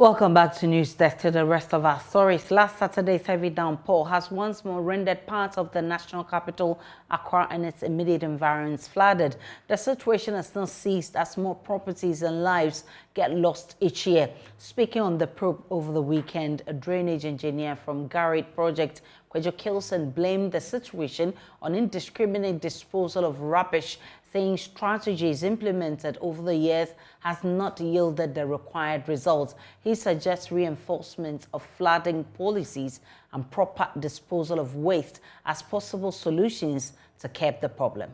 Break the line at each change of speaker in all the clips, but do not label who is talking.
Welcome back to News Desk. To the rest of our stories. Last Saturday's heavy downpour has once more rendered parts of the national capital, Accra, and its immediate environs flooded. The situation has not ceased as more properties and lives get lost each year. Speaking on the probe over the weekend, a drainage engineer from Garrett Project, Kodwo Keelson, blamed the situation on indiscriminate disposal of rubbish, saying strategies implemented over the years has not yielded the required results. He suggests reinforcement of flooding policies and proper disposal of waste as possible solutions to curb the problem.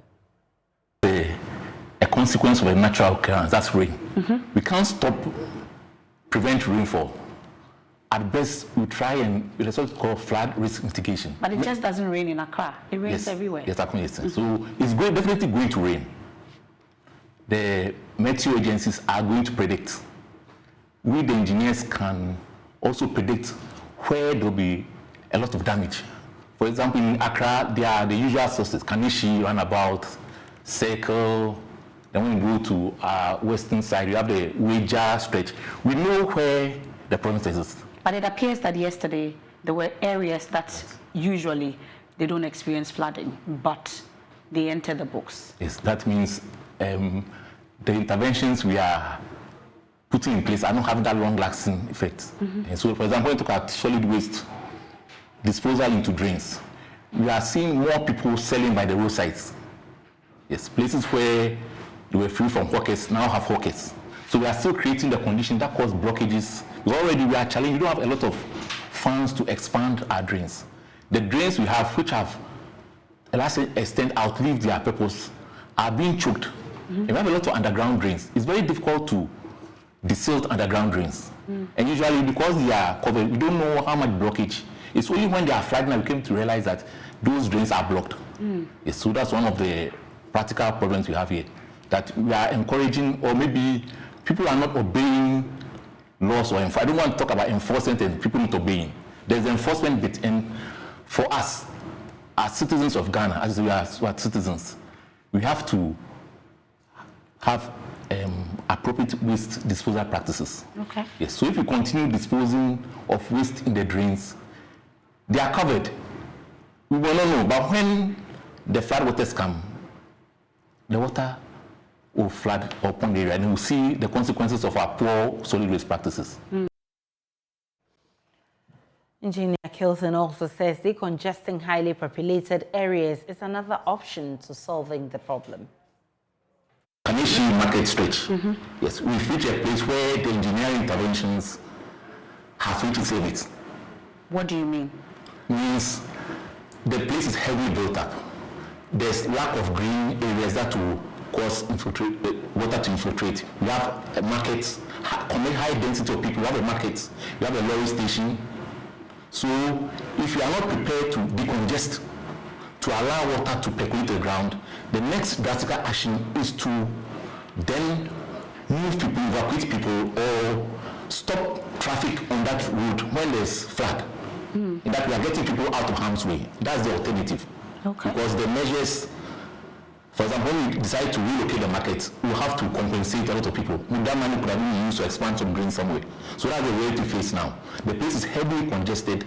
A consequence of a natural occurrence, that's rain. We can't prevent rainfall. At best, we try and it's what we call flood risk mitigation.
But it just doesn't rain in Accra. It rains everywhere.
Yes, Accra. So it's definitely going to rain. The meteo agencies are going to predict. We, the engineers, can also predict where there will be a lot of damage. For example, in Accra, there are the usual sources: Kanishi, Runabout, Circle. Then when you go to our western side, you have the Wager stretch. We know where the problems exist.
But it appears that yesterday there were areas that usually they don't experience flooding, but they enter the books.
Yes, that means the interventions we are putting in place are not having that long-lasting effect. And so, for example, when we talk about solid waste disposal into drains, we are seeing more people selling by the roadsides. Yes, places where they were free from hawkers now have hawkers. So we are still creating the condition that cause blockages. Already we are challenged. We don't have a lot of funds to expand our drains. The drains we have, which have a large extent outlived their purpose, are being choked. And we have a lot of underground drains. It's very difficult to desilt underground drains. And usually because they are covered, we don't know how much blockage. It's only when they are flooding that we came to realize that those drains are blocked. Yes, so that's one of the practical problems we have here, that we are encouraging, or maybe people are not obeying laws, or I don't want to talk about enforcement and people not obeying. There's enforcement bit, and for us, as citizens of Ghana, as we are citizens, we have to have appropriate waste disposal practices.
Okay.
Yes. So if you continue disposing of waste in the drains, they are covered. We will not know, but when the flood waters come, the water will flood upon the area, and we'll see the consequences of our poor solid waste practices.
Engineer Keelson also says decongesting highly populated areas is another option to solving the problem.
Kanishi market stretch. Yes, we've reached a place where the engineering interventions have reached its limits.
What do you mean?
Means the place is heavily built up. There's lack of green areas that will cause water to infiltrate. We have a market, high density of people. We have a market, we have a lorry station. So if you are not prepared to decongest, to allow water to percolate the ground, the next drastic action is to then move people, evacuate people, or stop traffic on that road when there's flood. In that we are getting people out of harm's way. That's the alternative.
Okay.
Because the measures, for example, when we decide to relocate the market, we'll have to compensate a lot of people. That money could have been used to expand some drains somewhere. So that's the way to face now. The place is heavily congested.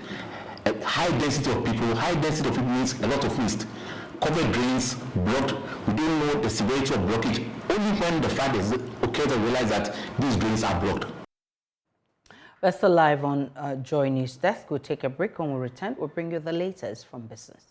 A high density of people means a lot of waste. Covered drains, blocked. We don't know the severity of blockage. Only when the flood is occurred, we realize that these drains are blocked.
We're still live on JoyNews Desk. We'll take a break. When we return, we'll bring you the latest from business.